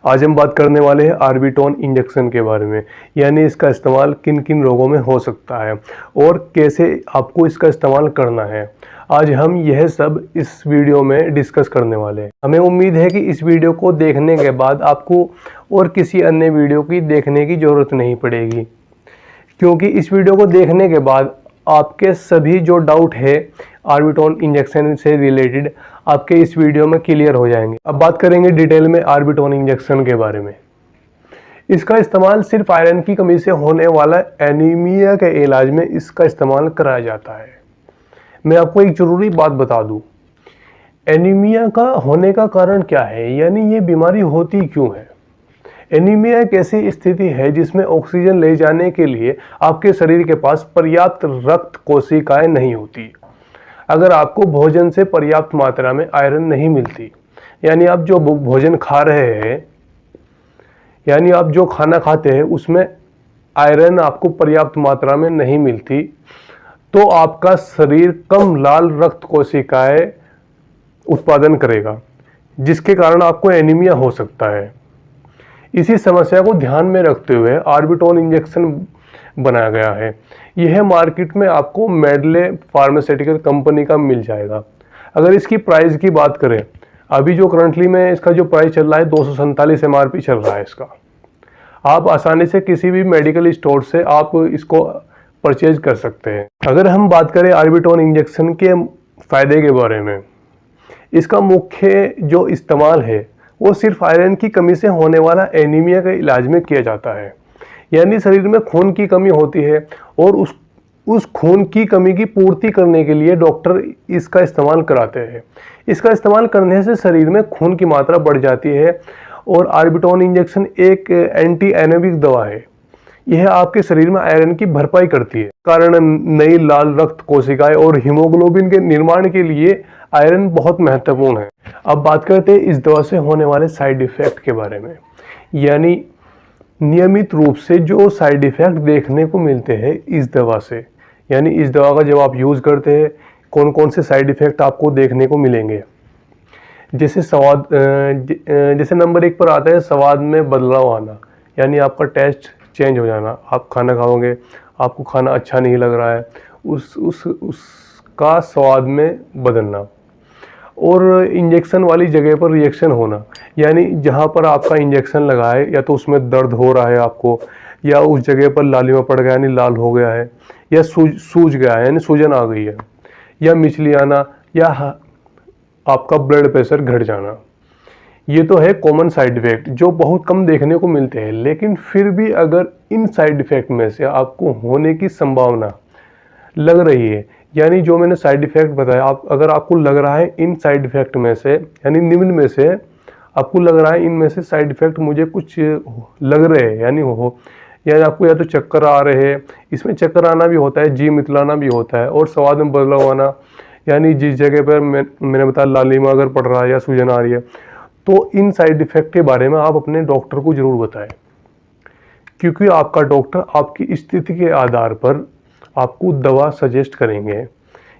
आज हम बात करने वाले हैं ऑर्बिटॉन इंजेक्शन के बारे में, यानी इसका इस्तेमाल किन किन रोगों में हो सकता है और कैसे आपको इसका इस्तेमाल करना है। आज हम यह सब इस वीडियो में डिस्कस करने वाले हैं। हमें उम्मीद है कि इस वीडियो को देखने के बाद आपको और किसी अन्य वीडियो की देखने की ज़रूरत नहीं पड़ेगी, क्योंकि इस वीडियो को देखने के बाद आपके सभी जो डाउट है ऑर्बिटॉन इंजेक्शन से रिलेटेड आपके इस वीडियो में क्लियर हो जाएंगे। अब बात करेंगे डिटेल में ऑर्बिटॉन इंजेक्शन के बारे में। इसका इस्तेमाल सिर्फ आयरन की कमी से होने वाला एनीमिया के इलाज में इसका इस्तेमाल कराया जाता है। मैं आपको एक ज़रूरी बात बता दूं, एनीमिया का होने का कारण क्या है, यानी ये बीमारी होती क्यों है। एनीमिया एक ऐसी स्थिति है जिसमें ऑक्सीजन ले जाने के लिए आपके शरीर के पास पर्याप्त रक्त कोशिकाएं नहीं होती। अगर आपको भोजन से पर्याप्त मात्रा में आयरन नहीं मिलती, यानी आप जो भोजन खा रहे हैं, यानी आप जो खाना खाते हैं उसमें आयरन आपको पर्याप्त मात्रा में नहीं मिलती, तो आपका शरीर कम लाल रक्त कोशिकाएं उत्पादन करेगा, जिसके कारण आपको एनीमिया हो सकता है। इसी समस्या को ध्यान में रखते हुए ऑर्बिटॉन इंजेक्शन बनाया गया है। यह मार्केट में आपको मेडले फार्मास्यूटिकल कंपनी का मिल जाएगा। अगर इसकी प्राइस की बात करें, अभी जो करंटली में इसका जो प्राइस चल रहा है 247 MRP चल रहा है इसका। आप आसानी से किसी भी मेडिकल स्टोर से आप इसको परचेज कर सकते हैं। अगर हम बात करें ऑर्बिटॉन इंजेक्शन के फ़ायदे के बारे में, इसका मुख्य जो इस्तेमाल है वो सिर्फ आयरन की कमी से होने वाला एनीमिया के इलाज में किया जाता है। यानी शरीर में खून की कमी होती है और उस खून की कमी की पूर्ति करने के लिए डॉक्टर इसका इस्तेमाल कराते हैं। इसका इस्तेमाल करने से शरीर में खून की मात्रा बढ़ जाती है और ऑर्बिटॉन इंजेक्शन एक एंटी एनेमिक दवा है। यह आपके शरीर में आयरन की भरपाई करती है, कारण नई लाल रक्त कोशिकाएं और हीमोग्लोबिन के निर्माण के लिए आयरन बहुत महत्वपूर्ण है। अब बात करते हैं इस दवा से होने वाले साइड इफ़ेक्ट के बारे में, यानी नियमित रूप से जो साइड इफ़ेक्ट देखने को मिलते हैं इस दवा से, यानी इस दवा का जब आप यूज़ करते हैं कौन कौन से साइड इफ़ेक्ट आपको देखने को मिलेंगे। जैसे स्वाद, जैसे नंबर 1 पर आता है स्वाद में बदलाव आना, यानी आपका टेस्ट चेंज हो जाना। आप खाना खाओगे, आपको खाना अच्छा नहीं लग रहा है, उसका स्वाद में बदलना। और इंजेक्शन वाली जगह पर रिएक्शन होना, यानी जहाँ पर आपका इंजेक्शन लगा है या तो उसमें दर्द हो रहा है आपको, या उस जगह पर लालिमा पड़ गया यानी लाल हो गया है, या सूज गया है यानी सूजन आ गई है, या मिचली आना, या आपका ब्लड प्रेशर घट जाना। ये तो है कॉमन साइड इफ़ेक्ट जो बहुत कम देखने को मिलते हैं, लेकिन फिर भी अगर इन साइड इफ़ेक्ट में से आपको होने की संभावना लग रही है, यानी जो मैंने साइड इफ़ेक्ट बताया, अगर आपको लग रहा है इन साइड इफ़ेक्ट में से, यानी निम्न में से आपको लग रहा है इनमें से साइड इफ़ेक्ट मुझे कुछ लग रहे हैं, यानी आपको या तो चक्कर आ रहे हैं, इसमें चक्कर आना भी होता है, जी मितलाना भी होता है, और स्वाद में बदलाव आना, यानी जिस जगह पर मैंने बताया लालिमा अगर पड़ रहा है या सूजन आ रही है, तो इन साइड इफ़ेक्ट के बारे में आप अपने डॉक्टर को ज़रूर बताएं, क्योंकि आपका डॉक्टर आपकी स्थिति के आधार पर आपको दवा सजेस्ट करेंगे।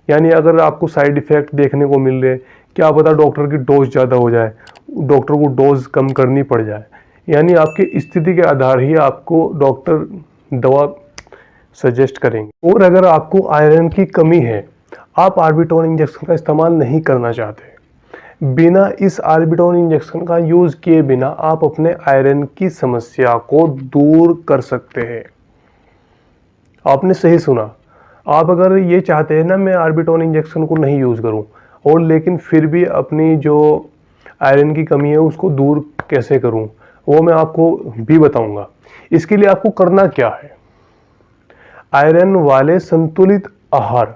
यानी अगर आपको साइड इफ़ेक्ट देखने को मिल रहे, क्या पता डॉक्टर की डोज ज़्यादा हो जाए, डॉक्टर को डोज कम करनी पड़ जाए, यानी आपकी स्थिति के आधार ही आपको डॉक्टर दवा सजेस्ट करेंगे। और अगर आपको आयरन की कमी है, आप ऑर्बिटॉन इंजेक्शन का इस्तेमाल नहीं करना चाहते, बिना इस ऑर्बिटॉन इंजेक्शन का यूज़ किए बिना आप अपने आयरन की समस्या को दूर कर सकते हैं। आपने सही सुना। आप अगर ये चाहते हैं ना मैं ऑर्बिटॉन इंजेक्शन को नहीं यूज़ करूं, और लेकिन फिर भी अपनी जो आयरन की कमी है उसको दूर कैसे करूं, वो मैं आपको भी बताऊंगा। इसके लिए आपको करना क्या है, आयरन वाले संतुलित आहार,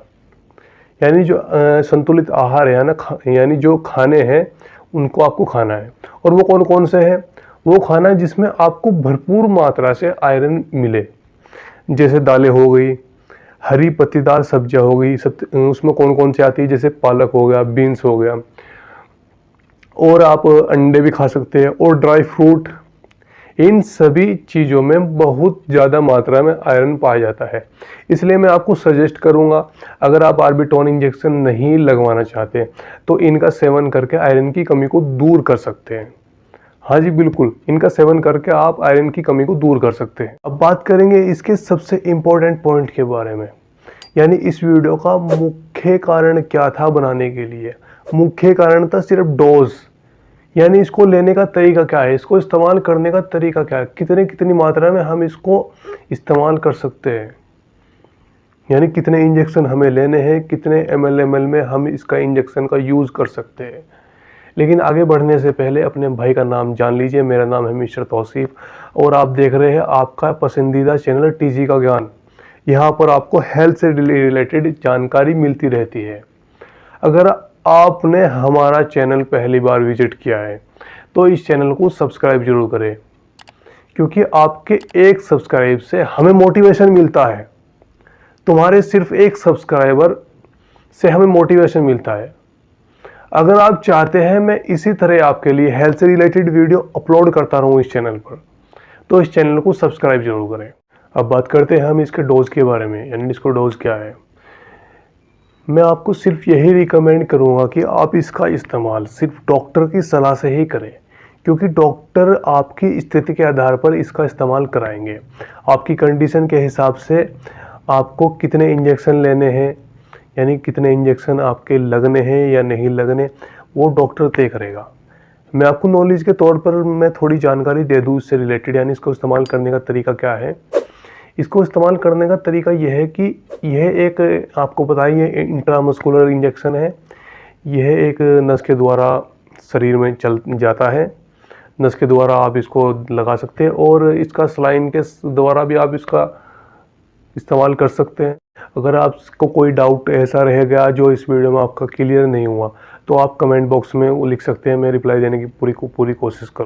यानी जो संतुलित आहार है ना, यानी जो खाने हैं उनको आपको खाना है। और वो कौन कौन से हैं, वो खाना जिसमें आपको भरपूर मात्रा से आयरन मिले, जैसे दालें हो गई, हरी पत्तीदार सब्जियां हो गई, उसमें कौन कौन सी आती है, जैसे पालक हो गया, बीन्स हो गया, और आप अंडे भी खा सकते हैं, और ड्राई फ्रूट। इन सभी चीज़ों में बहुत ज़्यादा मात्रा में आयरन पाया जाता है। इसलिए मैं आपको सजेस्ट करूँगा, अगर आप ऑर्बिटॉन इंजेक्शन नहीं लगवाना चाहते तो इनका सेवन करके आयरन की कमी को दूर कर सकते हैं। हाँ जी बिल्कुल, इनका सेवन करके आप आयरन की कमी को दूर कर सकते हैं। अब बात करेंगे इसके सबसे इम्पोर्टेंट पॉइंट के बारे में, यानी इस वीडियो का मुख्य कारण क्या था बनाने के लिए। मुख्य कारण था सिर्फ डोज, यानी इसको लेने का तरीका क्या है, इसको इस्तेमाल करने का तरीका क्या है, कितनी मात्रा में हम इसको इस्तेमाल कर सकते हैं, यानी कितने इंजेक्शन हमें लेने हैं, कितने ml में हम इसका इंजेक्शन का यूज़ कर सकते हैं। लेकिन आगे बढ़ने से पहले अपने भाई का नाम जान लीजिए। मेरा नाम है मिस्टर तौसीफ और आप देख रहे हैं आपका पसंदीदा चैनल टीजी का ज्ञान। यहाँ पर आपको हेल्थ से रिलेटेड जानकारी मिलती रहती है। अगर आपने हमारा चैनल पहली बार विजिट किया है तो इस चैनल को सब्सक्राइब जरूर करें, क्योंकि आपके एक सब्सक्राइब से हमें मोटिवेशन मिलता है। तुम्हारे सिर्फ एक सब्सक्राइबर से हमें मोटिवेशन मिलता है। अगर आप चाहते हैं मैं इसी तरह आपके लिए हेल्थ से रिलेटेड वीडियो अपलोड करता रहूं इस चैनल पर, तो इस चैनल को सब्सक्राइब जरूर करें। अब बात करते हैं हम इसके डोज के बारे में, यानी इसको डोज क्या है। मैं आपको सिर्फ यही रिकमेंड करूंगा कि आप इसका इस्तेमाल सिर्फ डॉक्टर की सलाह से ही करें, क्योंकि डॉक्टर आपकी स्थिति के आधार पर इसका इस्तेमाल कराएंगे। आपकी कंडीशन के हिसाब से आपको कितने इंजेक्शन लेने हैं, यानी कितने इंजेक्शन आपके लगने हैं या नहीं लगने, वो डॉक्टर तय करेगा। मैं आपको नॉलेज के तौर पर मैं थोड़ी जानकारी दे दूँ इससे रिलेटेड, यानी इसको इस्तेमाल करने का तरीका क्या है। इसको इस्तेमाल करने का तरीका यह है कि यह एक, आपको पता ही है, इंट्रामस्कुलर इंजेक्शन है। यह एक नस के द्वारा शरीर में चल जाता है, नस के द्वारा आप इसको लगा सकते हैं और इसका सलाइन के द्वारा भी आप इसका इस्तेमाल कर सकते हैं। अगर आपको कोई डाउट ऐसा रह गया जो इस वीडियो में आपका क्लियर नहीं हुआ, तो आप कमेंट बॉक्स में वो लिख सकते हैं, मैं रिप्लाई देने की पूरी कोशिश करूँ।